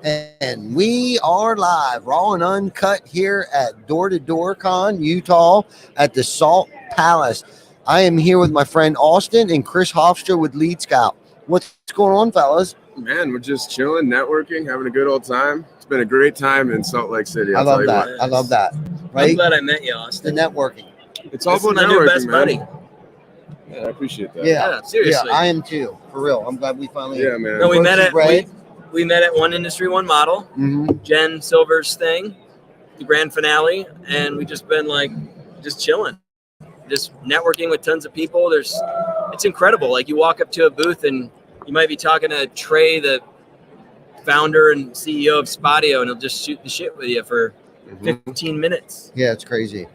And we are live, raw and uncut here at D2DCon, Utah, at the Salt Palace. I am here with my friend Austin and Chris Hofstra with Lead Scout. What's going on, fellas? Man, we're just chilling, networking, having a good old time. It's been a great time in Salt Lake City. I love that. I love that. Right? I'm glad I met you, The Austin. networking. It's all about my networking, new best man. buddy. Yeah, I appreciate that. Yeah, Yeah, seriously. Yeah, I am too. For real. I'm glad we finally. Yeah, man. No, we met at Red. we met at One Industry, One Model, Jen Silver's thing, the grand finale, and we just been like just chilling, just networking with tons of people. It's incredible. Like you walk up to a booth and you might be talking to Trey, the founder and CEO of Spadio, and he'll just shoot the shit with you for 15 minutes. Yeah, it's crazy.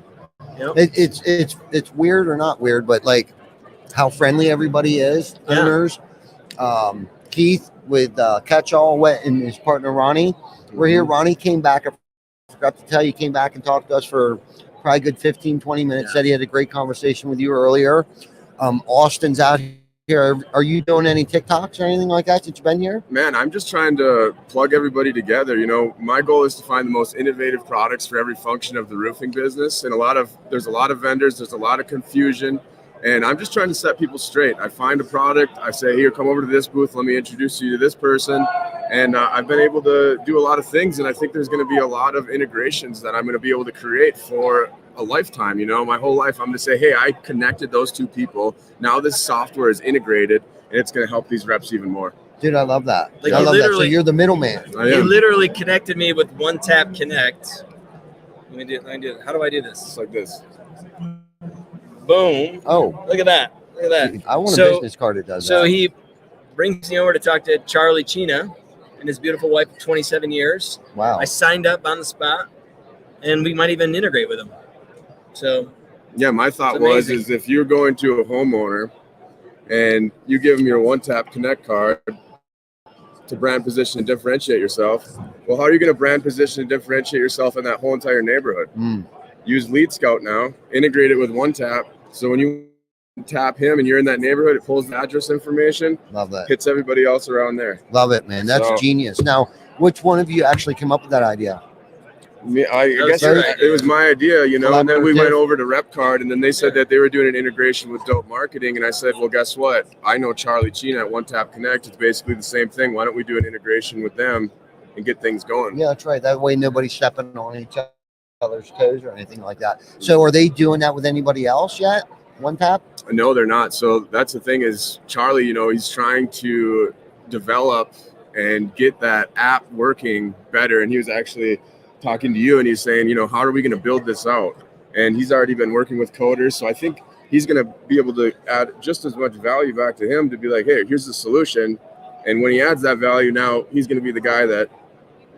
You know? It's weird or not weird, but like how friendly everybody is. Yeah. Owners, Keith with Catch-All Wet and his partner Ronnie. We're here. Ronnie came back. I forgot to tell you, came back and talked to us for probably a good 15, 20 minutes. Yeah. Said he had a great conversation with you earlier. Austin's out here. Are you doing any TikToks or anything like that since you've been here? Man, I'm just trying to plug everybody together. You know, my goal is to find the most innovative products for every function of the roofing business. And there's a lot of vendors, there's a lot of confusion. And I'm just trying to set people straight. I find a product, I say, here, come over to this booth, let me introduce you to this person. And I've been able to do a lot of things, and I think there's going to be a lot of integrations that I'm going to be able to create for a lifetime. You know, my whole life, I'm going to say, hey, I connected those two people. Now this software is integrated, and it's going to help these reps even more. Dude, I love that. Like I you love that. So literally- you're the middleman. I He am. literally connected me with One Tap Connect. Let me do it. How do I do It's this? like this. Boom. Oh, Look at that. Look at that. I want a So- business card that does So that. he brings me over to talk to Charlie Chena and his beautiful wife of 27 years. Wow. I signed up on the spot, and we might even integrate with him. So Yeah, my thought It's was amazing. is if you're going to a homeowner and you give them your One Tap Connect card to brand position and differentiate yourself, well, how are you going to brand position and differentiate yourself in that whole entire neighborhood? Use Lead Scout now, integrate it with One Tap, so when you tap him and you're in that neighborhood, it pulls the address information, Love that. hits everybody else around there. Love it, man. That's So- genius. Now, which one of you actually came up with that idea? I guess your it was my idea, you know, and then we Collaborative. went over to RepCard, and then they said that they were doing an integration with Dope Marketing, and I said, well, guess what? I know Charlie Chena at One Tap Connect. It's basically the same thing. Why don't we do an integration with them and get things going? Yeah, that's right. That way nobody's stepping on each other's toes or anything like that. So are they doing that with anybody else yet? One Tap? No, they're not. So that's the thing is Charlie, you know, he's trying to develop and get that app working better. And he was actually talking to you and he's saying, you know, how are we going to build this out? And he's already been working with coders. So I think he's going to be able to add just as much value back to him to be like, hey, here's the solution. And when he adds that value, now he's going to be the guy that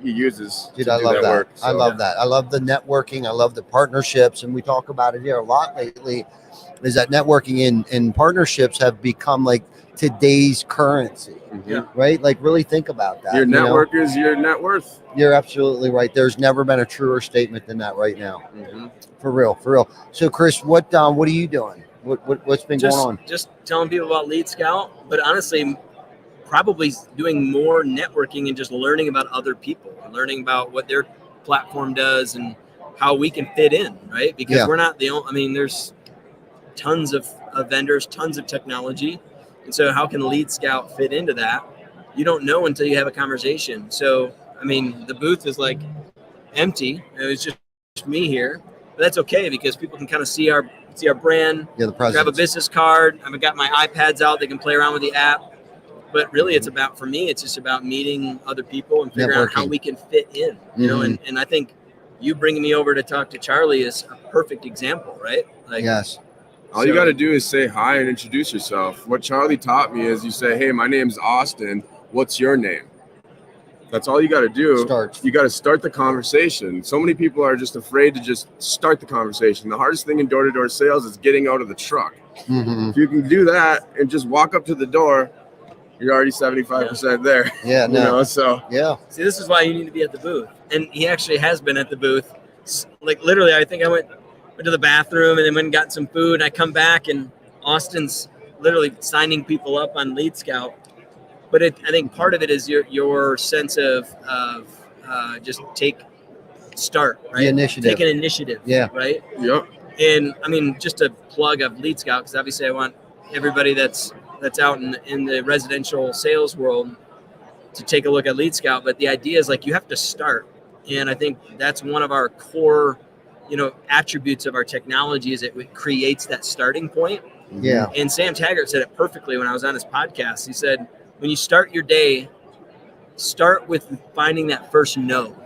he uses Dude, to I do love that that. work. I So- love that. I love the networking. I love the partnerships. And we talk about it here a lot lately, is that networking and partnerships have become like today's currency, Yeah. right? Like really think about that. Your you know? network is your net worth. You're absolutely right. There's never been a truer statement than that right now. For real, for real. So Chris, what are you doing? What's been going on? just telling people about Lead Scout, but honestly, probably doing more networking and just learning about other people and learning about what their platform does and how we can fit in, right? Because Yeah. we're not the only, I mean, there's tons of vendors, tons of technology. And so how can Lead Scout fit into that? You don't know until you have a conversation. So, I mean, the booth is like empty. It was just me here, but that's okay because people can kind of see our brand, Yeah, the grab a president. business card. I've got my iPads out. They can play around with the app. But really, it's about, for me, it's just about meeting other people and figuring out how Networking. we can fit in. You know, and I think you bringing me over to talk to Charlie is a perfect example, right? Like, Yes. All you got to do is say hi and introduce yourself. What Charlie taught me is you say, hey, my name's Austin. What's your name? That's all you got to do. Starts. You got to start the conversation. So many people are just afraid to just start the conversation. The hardest thing in door-to-door sales is getting out of the truck. Mhm. If you can do that and just walk up to the door, you're already 75% there. Yeah, You no. know, so Yeah. see, this is why you need to be at the booth. And he actually has been at the booth. Like literally, I think I went to the bathroom and then went and got some food. And I come back and Austin's literally signing people up on Lead Scout. But I think part of it is your sense of just start, right? The initiative. Take an initiative, Yeah. right? Yep. And I mean, just a plug of Lead Scout, because obviously I want everybody that's out in the residential sales world to take a look at Lead Scout. But the idea is like you have to start, and I think that's one of our core, attributes of our technology is it creates that starting point. Yeah. And Sam Taggart said it perfectly when I was on his podcast. He said, when you start your day, start with finding that first no.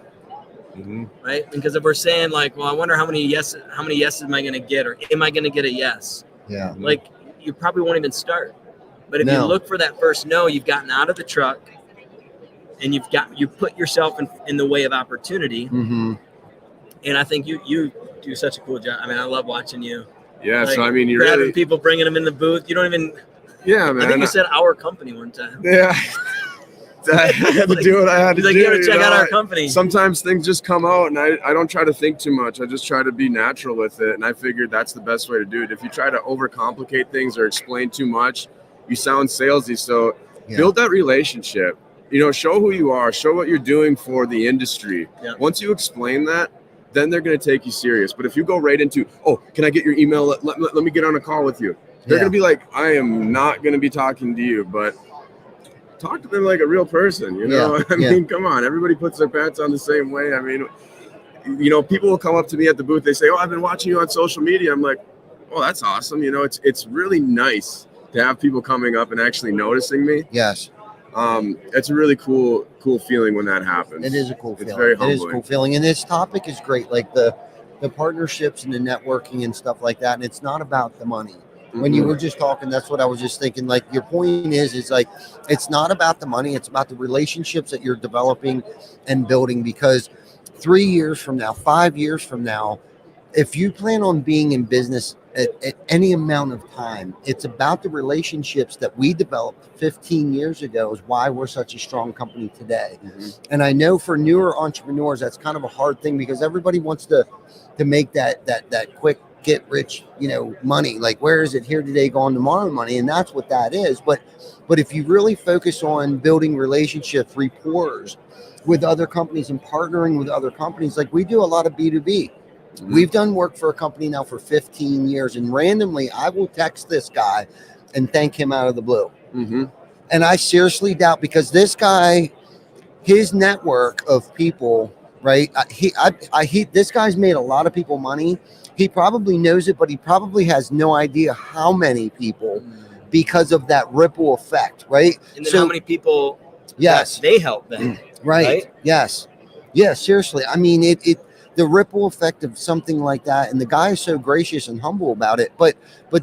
Mm-hmm. Right? Because if we're saying like, well, I wonder how many yeses am I going to get, or am I going to get a yes? Yeah. Like you probably won't even start. But if you look for that first no, you've gotten out of the truck, and you put yourself in the way of opportunity. Mm-hmm. And I think you do such a cool job. I mean, I love watching you. Yeah. Like, so I mean, you grabbing really people, bringing them in the booth. You don't even. Yeah, man. I think you said our company one time. Yeah. I had to do what I had to do. You got to check out our company. Sometimes things just come out, and I don't try to think too much. I just try to be natural with it, and I figured that's the best way to do it. If you try to overcomplicate things or explain too much, you sound salesy. So build that relationship. Show who you are. Show what you're doing for the industry. Yeah. Once you explain that, then they're going to take you serious. But if you go right into, oh, can I get your email? Let me get on a call with you. They're going to be like, I am not going to be talking to you, but talk to them like a real person, I mean, come on, everybody puts their pants on the same way. I mean, people will come up to me at the booth. They say, oh, I've been watching you on social media. I'm like, oh, that's awesome. It's really nice to have people coming up and actually noticing me. Yes. It's a really cool feeling when that happens. It is a cool feeling. It's very humbling. It is a cool feeling. And this topic is great. Like the partnerships and the networking and stuff like that. And it's not about the money. When you were just talking, that's what I was just thinking. Like your point is like, it's not about the money. It's about the relationships that you're developing and building, because 3 years from now, 5 years from now, if you plan on being in business at any amount of time, it's about the relationships that we developed 15 years ago is why we're such a strong company today. Mm-hmm. And I know for newer entrepreneurs, that's kind of a hard thing, because everybody wants to make that quick get rich, money. Like, where is it here today, gone tomorrow money? And that's what that is. But if you really focus on building relationships, rapport with other companies and partnering with other companies, like we do a lot of B2B. Mm-hmm. We've done work for a company now for 15 years, and randomly I will text this guy and thank him out of the blue. Mm-hmm. And I seriously doubt, because this guy, his network of people, right? This guy's made a lot of people money. He probably knows it, but he probably has no idea how many people, because of that ripple effect, right? And then how many people they help them. Right. Yes. Yeah, seriously. I mean, the ripple effect of something like that, and the guy is so gracious and humble about it. But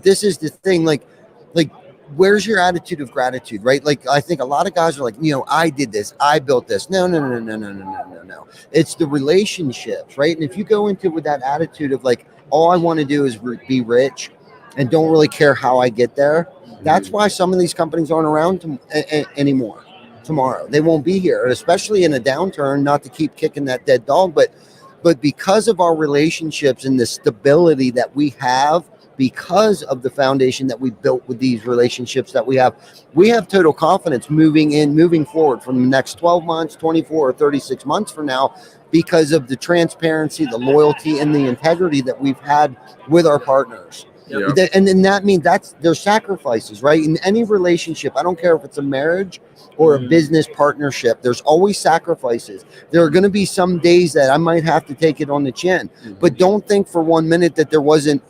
this is the thing, like where's your attitude of gratitude, right? Like, I think a lot of guys are like, I did this, I built this. No. It's the relationships, right? And if you go into it with that attitude of like, all I want to do is be rich and don't really care how I get there, that's why some of these companies aren't around anymore. Tomorrow they won't be here, especially in a downturn, not to keep kicking that dead dog, but because of our relationships and the stability that we have, because of the foundation that we built with these relationships that we have total confidence moving forward from the next 12 months, 24 or 36 months from now, because of the transparency, the loyalty, and the integrity that we've had with our partners. Yeah. And then that means there's sacrifices, right? In any relationship, I don't care if it's a marriage or a business partnership, there's always sacrifices. There are going to be some days that I might have to take it on the chin, but don't think for 1 minute that there wasn't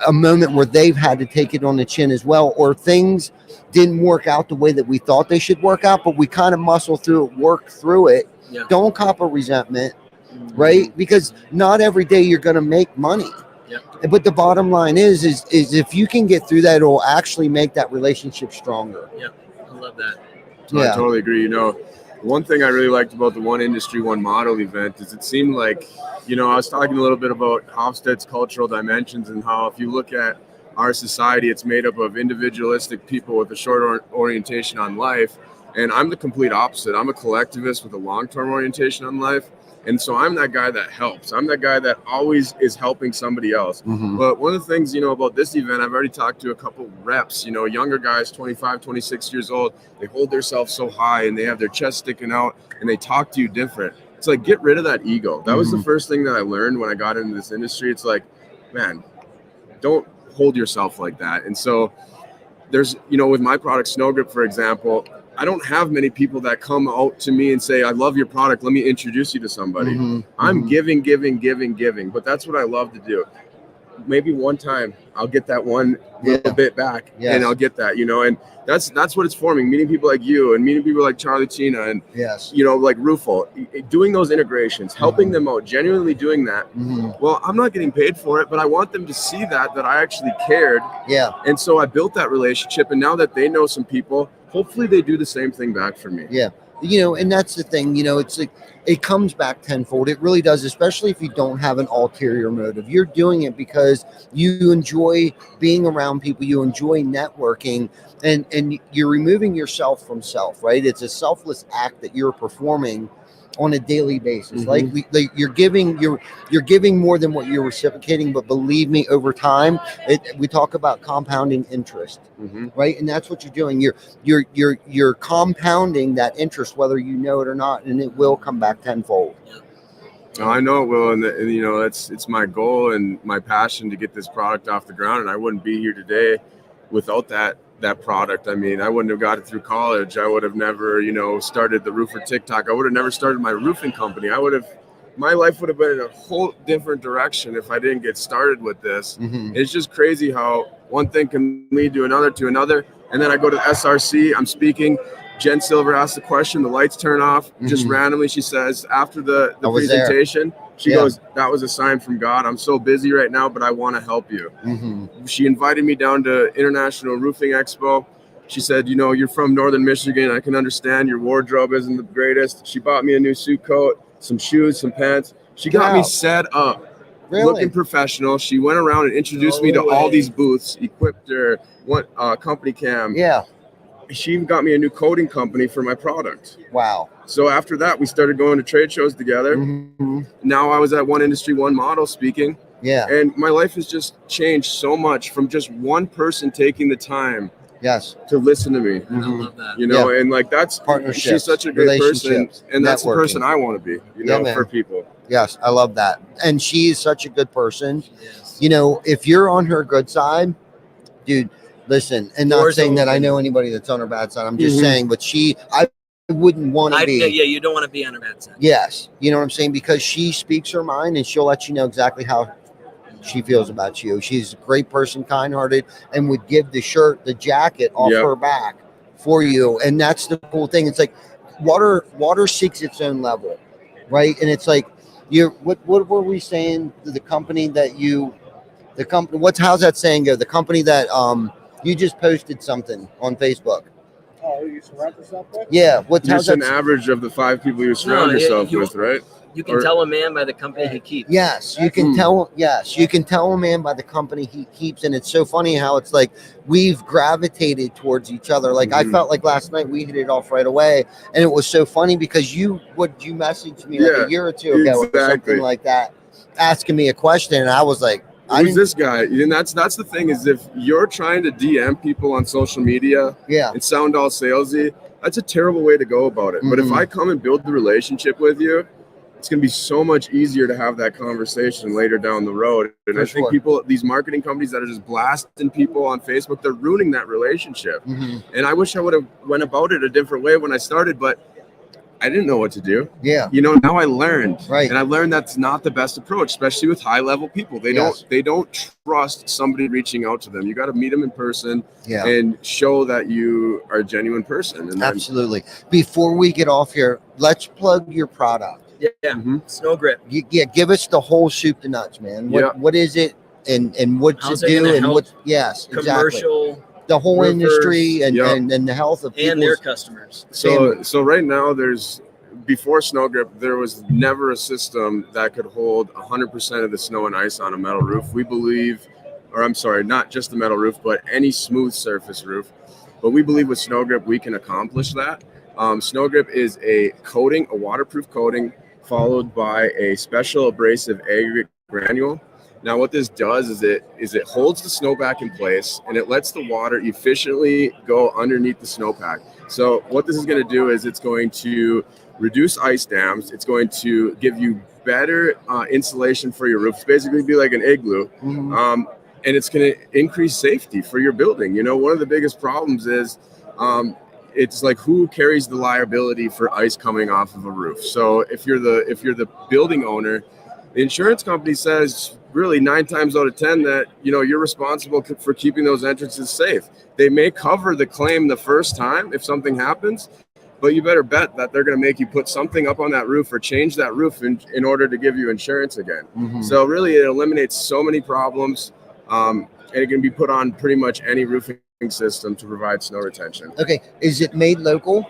a moment where they've had to take it on the chin as well, or things didn't work out the way that we thought they should work out, but we kind of muscle through it, work through it. Yeah. Don't cop a resentment, right? Because not every day you're going to make money. Yeah. But the bottom line is if you can get through that, it'll actually make that relationship stronger. Yeah, I love that. I totally agree. One thing I really liked about the One Industry, One Model event is it seemed like, I was talking a little bit about Hofstede's cultural dimensions and how if you look at our society, it's made up of individualistic people with a short orientation on life. And I'm the complete opposite. I'm a collectivist with a long-term orientation on life. And so I'm that guy that helps. I'm that guy that always is helping somebody else. But one of the things, about this event, I've already talked to a couple reps, younger guys, 25, 26 years old. They hold themselves so high and they have their chest sticking out and they talk to you different. It's like, get rid of that ego. That was the first thing that I learned when I got into this industry. It's like, man, don't hold yourself like that. And so there's, with my product, Snow Grip, for example, I don't have many people that come out to me and say, I love your product. Let me introduce you to somebody. I'm giving. But that's what I love to do. Maybe one time I'll get that one little bit back and I'll get that, and that's what it's forming. Meeting people like you and meeting people like Charlie Tina and, like Rufo, doing those integrations, helping them out, genuinely doing that. Well, I'm not getting paid for it, but I want them to see that I actually cared. Yeah. And so I built that relationship. And now that they know some people, hopefully they do the same thing back for me. Yeah. And that's the thing, it's like, it comes back tenfold. It really does, especially if you don't have an ulterior motive. You're doing it because you enjoy being around people, you enjoy networking, and you're removing yourself from self, right? It's a selfless act that you're performing on a daily basis. Like you're giving more than what you're reciprocating, but believe me, over time, we talk about compounding interest, right? And that's what you're doing. You're compounding that interest, whether you know it or not, and it will come back tenfold. Oh, I know it will, and it's my goal and my passion to get this product off the ground, and I wouldn't be here today without that product. I mean, I wouldn't have got it through college. I would have never, started the Roofer TikTok. I would have never started my roofing company. My life would have been in a whole different direction if I didn't get started with this. It's just crazy how one thing can lead to another. And then I go to the SRC, I'm speaking. Jen Silver asks the question, the lights turn off. Just randomly, she says, after the presentation, she goes, that was a sign from God. I'm so busy right now, but I want to help you. She invited me down to International Roofing Expo. She said, you're from Northern Michigan. I can understand your wardrobe isn't the greatest. She bought me a new suit coat, some shoes, some pants. She got me set up, looking professional. She went around and introduced me to all these booths, equipped her, company cam. Yeah. She even got me a new coating company for my product. Wow. So after that, we started going to trade shows together. Now I was at One Industry, One Model speaking. Yeah. And my life has just changed so much from just one person taking the time to listen to me. I love that. And like that's partnership. She's such a great person. And that's the person I want to be, for people. Yes, I love that. And she's such a good person. If you're on her good side, dude, listen, and not saying that I know anybody that's on her bad side. I'm just saying, but I wouldn't want to be. Yeah, you don't want to be on her bad side. Yes. You know what I'm saying? Because she speaks her mind and she'll let you know exactly how she feels about you. She's a great person, kind-hearted, and would give the jacket off her back for you. And that's the cool thing. It's like water seeks its own level, right? And it's like, what were we saying? The company how's that saying go? The company that, you just posted something on Facebook. Oh, you surround yourself with? Yeah. Just an average of the 5 people you surround yourself with, right? You can tell a man by the company he keeps. Yes, you can tell. Yes, you can tell a man by the company he keeps, and it's so funny how it's like we've gravitated towards each other. Like I felt like last night we hit it off right away, and it was so funny because you messaged me like a year or two ago or something like that, asking me a question, and I was like, who's this guy? And that's the thing is if you're trying to DM people on social media and sound all salesy, that's a terrible way to go about it. But if I come and build the relationship with you, it's going to be so much easier to have that conversation later down the road. And I think these marketing companies that are just blasting people on Facebook, they're ruining that relationship. And I wish I would have went about it a different way when I started, but I didn't know what to do. Yeah. Now I learned. Right. And I learned that's not the best approach, especially with high level people. They don't trust somebody reaching out to them. You got to meet them in person and show that you are a genuine person. And absolutely. Before we get off here, let's plug your product. Yeah. Snow Grip. Give us the whole soup to nuts, man. What is it and what to do and what? Yes. Commercial. Exactly. The whole roofers, industry and the health of and their customers. So right now before Snow Grip, there was never a system that could hold 100% of the snow and ice on a metal roof. We believe, not just the metal roof, but any smooth surface roof. But we believe with Snow Grip, we can accomplish that. Snow Grip is a waterproof coating followed by a special abrasive aggregate granule. Now, what this does is it holds the snowpack in place, and it lets the water efficiently go underneath the snowpack. So what this is going to do is it's going to reduce ice dams. It's going to give you better insulation for your roof. It's basically be like an igloo. And it's going to increase safety for your building. You know, one of the biggest problems is it's like who carries the liability for ice coming off of a roof. So if you're the building owner, the insurance company says really 9 times out of 10 that, you know, you're responsible for keeping those entrances safe. They may cover the claim the first time if something happens, but you better bet that they're going to make you put something up on that roof or change that roof in order to give you insurance again. So really it eliminates so many problems, and it can be put on pretty much any roofing system to provide snow retention. Okay. Is it made local?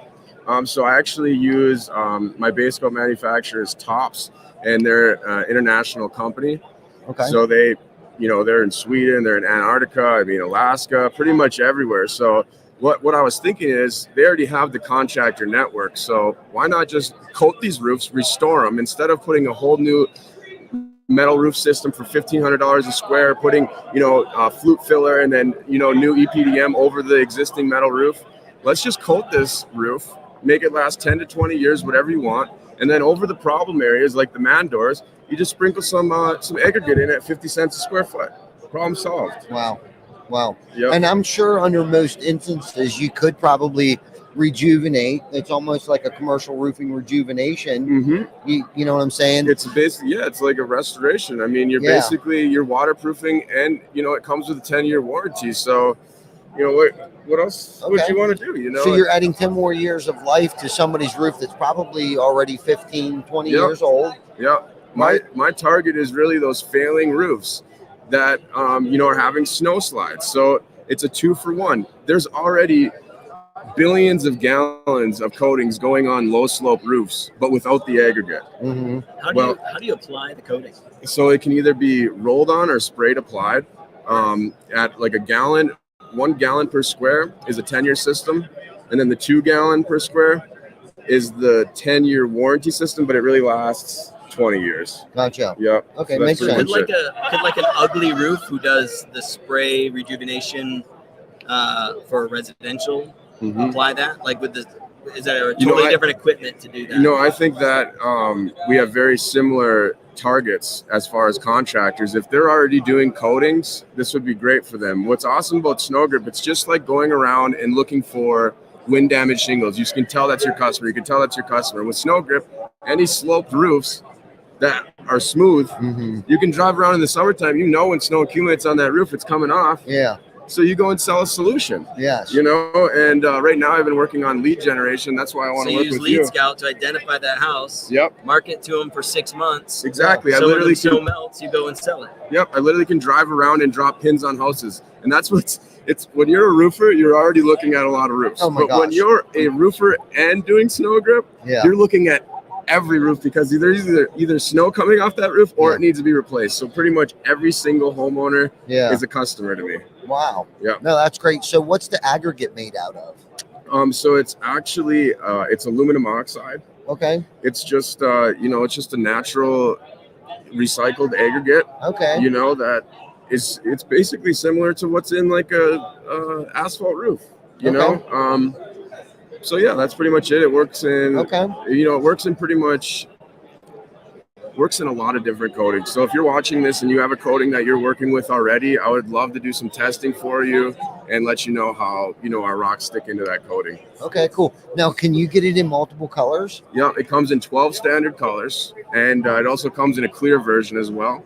So I actually use my base coat manufacturer is Tops, and they're an international company. Okay. So they, you know, they're in Sweden, they're in Antarctica, I mean, Alaska, pretty much everywhere. So what I was thinking is they already have the contractor network. So why not just coat these roofs, restore them, instead of putting a whole new metal roof system for $1,500 a square, putting, you know, flute filler and then, you know, new EPDM over the existing metal roof. Let's just coat this roof, make it last 10 to 20 years, whatever you want. And then over the problem areas like the man doors, you just sprinkle some aggregate in at 50 cents a square foot. Problem solved. Wow. Yep. And I'm sure under most instances you could probably rejuvenate. It's almost like a commercial roofing rejuvenation. You know what I'm saying? It's basically, it's like a restoration. I mean, you're waterproofing, and, you know, it comes with a 10-year warranty. So, you know, what else would you want to do? You know, so you're adding 10 more years of life to somebody's roof that's probably already 15, 20 years old. Yeah. My target is really those failing roofs that, you know, are having snow slides. So it's a 2-for-1. There's already billions of gallons of coatings going on low slope roofs, but without the aggregate. How do you apply the coating? So it can either be rolled on or sprayed applied at like a gallon. 1 gallon per square is a 10-year system, and then the 2 gallon per square is the 10-year warranty system, but it really lasts 20 years. Gotcha. Yeah. Okay, so makes sense. Could like an ugly roof who does the spray rejuvenation for residential apply that? Like is that a totally different equipment to do that? You know, I think that we have very similar targets as far as contractors. If they're already doing coatings, this would be great for them. What's awesome about Snow Grip, it's just like going around and looking for wind damaged shingles. You can tell that's your customer. You can tell that's your customer. With Snow Grip, any sloped roofs that are smooth, you can drive around in the summertime. You know when snow accumulates on that roof, it's coming off. Yeah. So you go and sell a solution. Yes. You know, and right now I've been working on lead generation. That's why I want to work with you. So you use Lead Scout to identify that house. Yep. Market to them for 6 months. Exactly. So I literally when the snow melts, you go and sell it. Yep. I literally can drive around and drop pins on houses, and that's it's when you're a roofer, you're already looking at a lot of roofs. Oh my but when you're a roofer and doing Snow Grip, you're looking at every roof, because either snow coming off that roof or it needs to be replaced. So pretty much every single homeowner is a customer to me. Wow. Yeah. No, that's great. So what's the aggregate made out of? So it's actually it's aluminum oxide. Okay. It's just you know, it's just a natural recycled aggregate. Okay. You know, that it's basically similar to what's in like a asphalt roof. You know. So yeah, that's pretty much it. It works in you know, it works in a lot of different coatings. So if you're watching this and you have a coating that you're working with already, I would love to do some testing for you and let you know how, you know, our rocks stick into that coating. Okay, cool. Now, can you get it in multiple colors? Yeah, it comes in 12 standard colors, and it also comes in a clear version as well.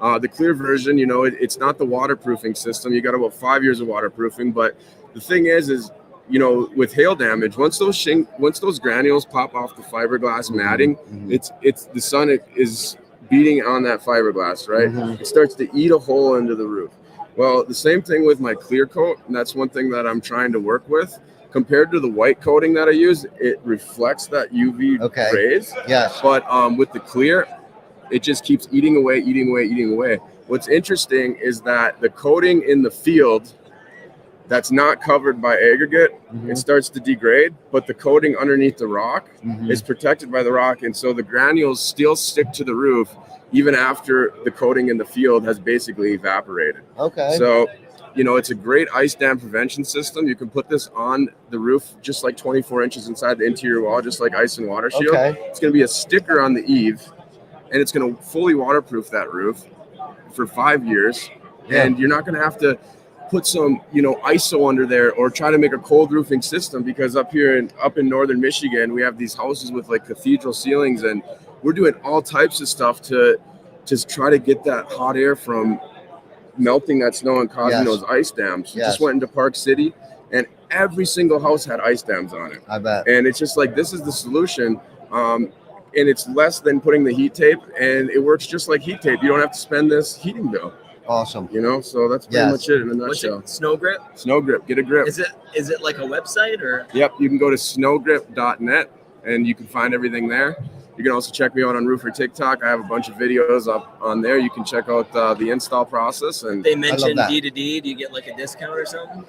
The clear version, you know, it's not the waterproofing system. You got about 5 years of waterproofing, but the thing is, you know, with hail damage, once those granules pop off the fiberglass matting, it's the sun is beating on that fiberglass, right? It starts to eat a hole into the roof. Well, the same thing with my clear coat, and that's one thing that I'm trying to work with. Compared to the white coating that I use, it reflects that UV rays. Yes. But with the clear, it just keeps eating away. What's interesting is that the coating in the field that's not covered by aggregate, it starts to degrade, but the coating underneath the rock is protected by the rock. And so the granules still stick to the roof even after the coating in the field has basically evaporated. Okay. So, you know, it's a great ice dam prevention system. You can put this on the roof just like 24 inches inside the interior wall, just like ice and water shield. Okay. It's going to be a sticker on the eave, and it's going to fully waterproof that roof for 5 years. Yeah. And you're not going to have to put some, you know, ISO under there or try to make a cold roofing system, because up in northern Michigan, we have these houses with like cathedral ceilings, and we're doing all types of stuff to just try to get that hot air from melting that snow and causing those ice dams. Yes. Just went into Park City, and every single house had ice dams on it. I bet. And it's just like, this is the solution. And it's less than putting the heat tape, and it works just like heat tape. You don't have to spend this heating bill. Awesome. You know, so that's pretty much it in a What's nutshell. it? Snow Grip? Snow Grip, get a grip. Is it like a website or? Yep, you can go to snowgrip.net and you can find everything there. You can also check me out on Roofer TikTok. I have a bunch of videos up on there. You can check out the install process. And They mentioned that. D2D. Do you get like a discount or something?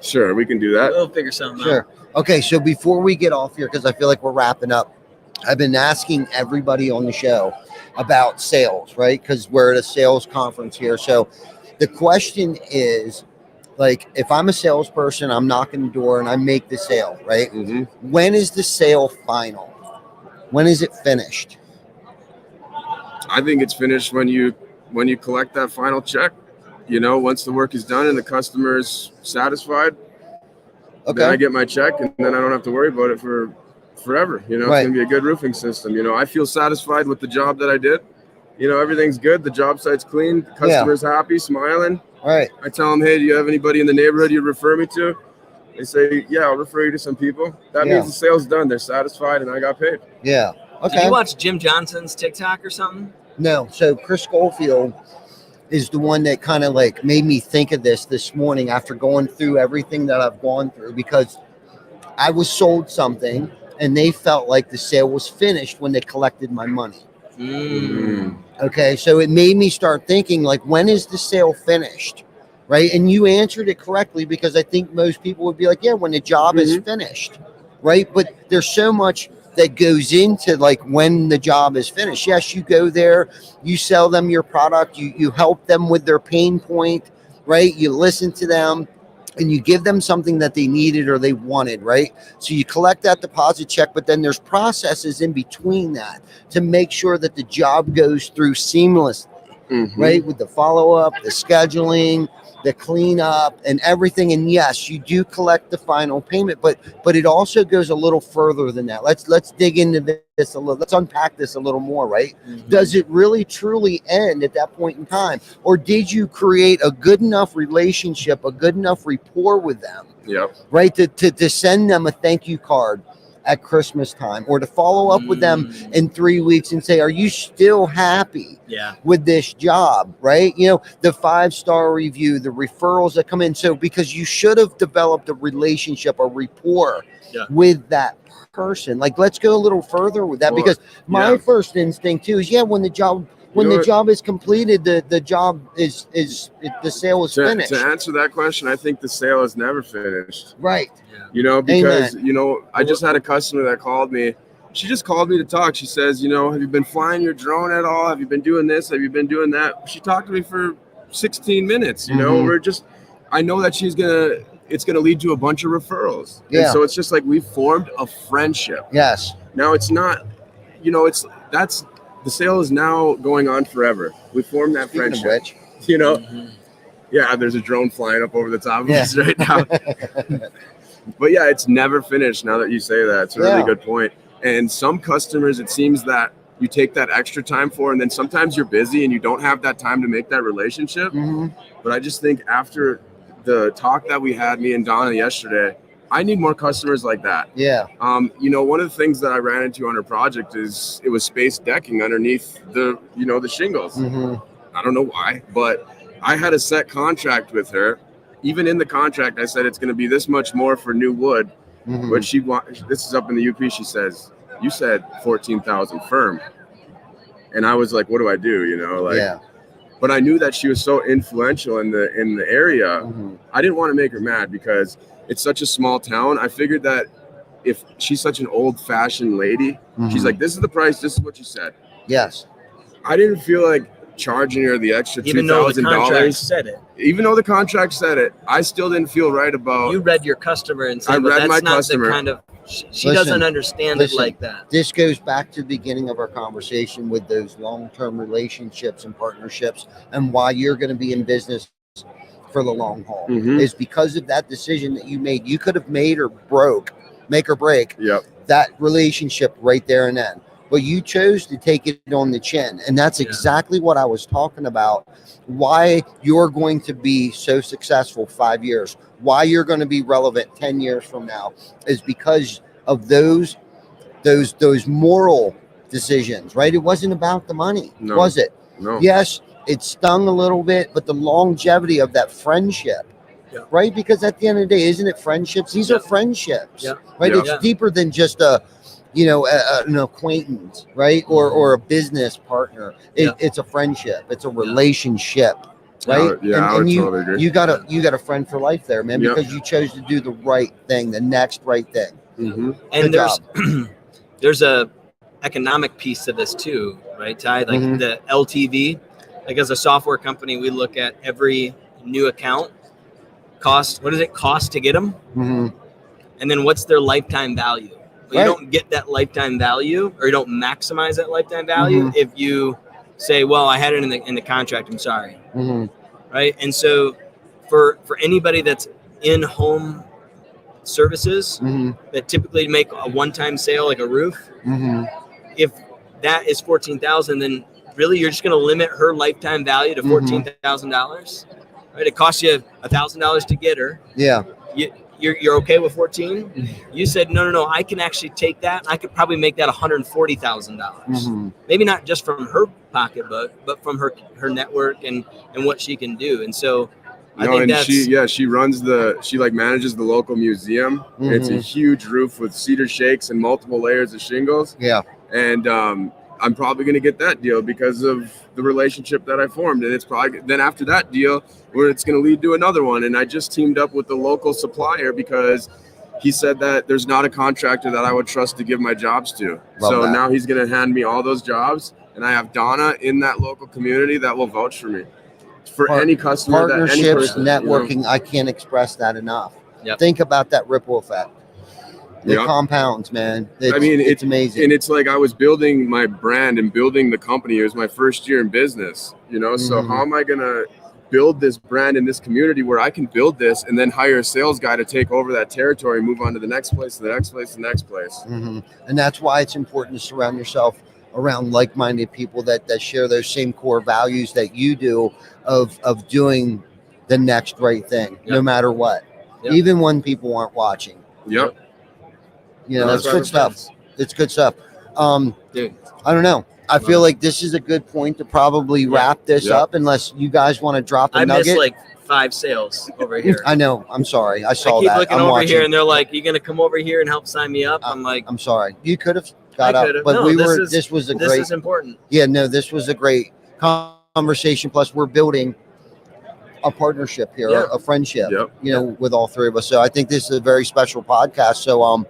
sure, we can do that. We'll figure something Sure. out. Okay, so before we get off here, because I feel like we're wrapping up, I've been asking everybody on the show about sales, right? Because we're at a sales conference here. So the question is, like, if I'm a salesperson, I'm knocking the door and I make the sale, right? When is the sale final? When is it finished? I think it's finished when you collect that final check. You know, once the work is done and the customer is satisfied, then I get my check, and then I don't have to worry about it for forever. You know, Right. It's gonna be a good roofing system. You know, I feel satisfied with the job that I did. You know, everything's good. The job site's clean. The customer's happy, smiling. All right. I tell them, hey, do you have anybody in the neighborhood you'd refer me to? They say, yeah, I'll refer you to some people. That means the sale's done. They're satisfied, and I got paid. Yeah. Did Okay. you watch Jim Johnson's TikTok or something? No. So Chris Schofield is the one that kind of like made me think of this morning after going through everything that I've gone through, because I was sold something and they felt like the sale was finished when they collected my money. Okay. So it made me start thinking, like, when is the sale finished? Right. And you answered it correctly, because I think most people would be like, yeah, when the job is finished. Right. But there's so much that goes into like when the job is finished. Yes, you go there, you sell them your product, you help them with their pain point, right? You listen to them and you give them something that they needed or they wanted, right? So you collect that deposit check, but then there's processes in between that to make sure that the job goes through seamlessly, right? With the follow-up, the scheduling, the cleanup, and everything. And yes, you do collect the final payment, but it also goes a little further than that. Let's dig into this a little. Let's unpack this a little more, right? Does it really truly end at that point in time, or did you create a good enough relationship, a good enough rapport with them, right, to send them a thank you card at Christmas time, or to follow up with them in 3 weeks and say, are you still happy with this job, right? You know, the 5-star review, the referrals that come in. So because you should have developed a relationship, a rapport with that person. Like, let's go a little further with that, because my first instinct too is, when the job is completed, the job is the sale is finished. To answer that question, I think the sale is never finished. Right. You know, because, you know, I just had a customer that called me. She just called me to talk. She says, you know, have you been flying your drone at all? Have you been doing this? Have you been doing that? She talked to me for 16 minutes. You know, I know that it's going to lead to a bunch of referrals. Yeah. And so it's just like we've formed a friendship. Yes. Now it's not, you know, the sale is now going on forever. We formed that Speaking friendship. of which, you know, there's a drone flying up over the top of us right now. But yeah, it's never finished. Now that you say that, it's a really good point. And some customers, it seems that you take that extra time for, and then sometimes you're busy and you don't have that time to make that relationship. But I just think after the talk that we had, me and Donna, yesterday, I need more customers like that. Yeah. You know, one of the things that I ran into on her project is it was spaced decking underneath the shingles. I don't know why, but I had a set contract with her. Even in the contract, I said it's going to be this much more for new wood. But this is up in the UP. She says, you said 14,000 firm. And I was like, what do I do? You know, like, But I knew that she was so influential in the area. I didn't want to make her mad because it's such a small town. I figured that if she's such an old-fashioned lady, she's like, this is the price, this is what you said. Yes. I didn't feel like charging her the extra $2,000. Even though the contract said it. Even though the contract said it, I still didn't feel right about. You read your customer and said, I read that's my not customer. the kind of. She doesn't understand it like that. This goes back to the beginning of our conversation with those long-term relationships and partnerships, and why you're going to be in business for the long haul is because of that decision that you made. You could have make or break that relationship right there and then. But you chose to take it on the chin. And that's exactly what I was talking about. Why you're going to be so successful 5 years, why you're going to be relevant 10 years from now is because of those moral decisions, right? It wasn't about the money, was it? No. Yes, it stung a little bit, but the longevity of that friendship, right? Because at the end of the day, isn't it friendships? These are friendships, right? It's deeper than just an acquaintance, right? Or a business partner. It's a friendship. It's a relationship, right? I would totally agree. You got a friend for life there, man, because you chose to do the right thing, the next right thing. And there's a economic piece to this too, right, Ty? Like the LTV, like as a software company, we look at every new account cost. What does it cost to get them? And then what's their lifetime value? Well, you don't get that lifetime value, or you don't maximize that lifetime value if you say, well, I had it in the contract, I'm sorry. Right? And so for anybody that's in home services that typically make a one-time sale, like a roof, if that is $14,000, then really you're just going to limit her lifetime value to $14,000, right? It costs you $1,000 to get her. You're okay with 14? You said, no, I can actually take that. I could probably make that $140,000. Maybe not just from her pocketbook, but from her network and what she can do. And so I think that's... she manages the local museum. It's a huge roof with cedar shakes and multiple layers of shingles. And I'm probably going to get that deal because of the relationship that I formed. And it's probably then after that deal where it's going to lead to another one. And I just teamed up with the local supplier because he said that there's not a contractor that I would trust to give my jobs to. Now he's going to hand me all those jobs. And I have Donna in that local community that will vouch for me. For any customer, partnerships, networking, I can't express that enough. Think about that ripple effect. The compounds, man. It's amazing. And it's like I was building my brand and building the company. It was my first year in business, So how am I going to build this brand in this community where I can build this and then hire a sales guy to take over that territory and move on to the next place, the next place, the next place. And that's why it's important to surround yourself around like-minded people that share those same core values that you do of doing the next right thing, no matter what, even when people aren't watching. It's good stuff. It's good stuff. Dude, I don't know. I feel like this is a good point to probably wrap this up, unless you guys want to drop a nugget. I missed like 5 sales over here. I know. I'm sorry. I saw that. I keep looking over here, and they're like, "You gonna come over here and help sign me up?" I'm like, "I'm sorry. You could have got up, but this was a great. This is important. Yeah, no, this was a great conversation. Plus, we're building a partnership here, a friendship. With all three of us. So I think this is a very special podcast. So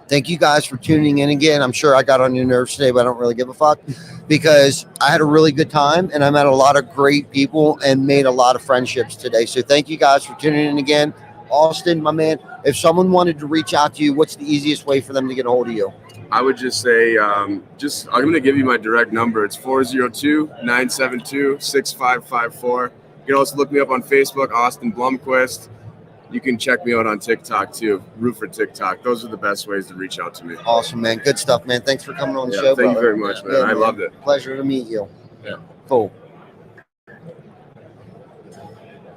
thank you guys for tuning in again. I'm sure I got on your nerves today, but I don't really give a fuck because I had a really good time and I met a lot of great people and made a lot of friendships today. So thank you guys for tuning in again. Austin, my man, if someone wanted to reach out to you, what's the easiest way for them to get a hold of you? I would just say, I'm going to give you my direct number. It's 402-972-6554. You can also look me up on Facebook, Austin Blomquist. You can check me out on TikTok too, Roofer TikTok. Those are the best ways to reach out to me. Awesome, man. Good stuff, man. Thanks for coming on the show, Thank you very much, man. I loved it. Pleasure to meet you. Cool.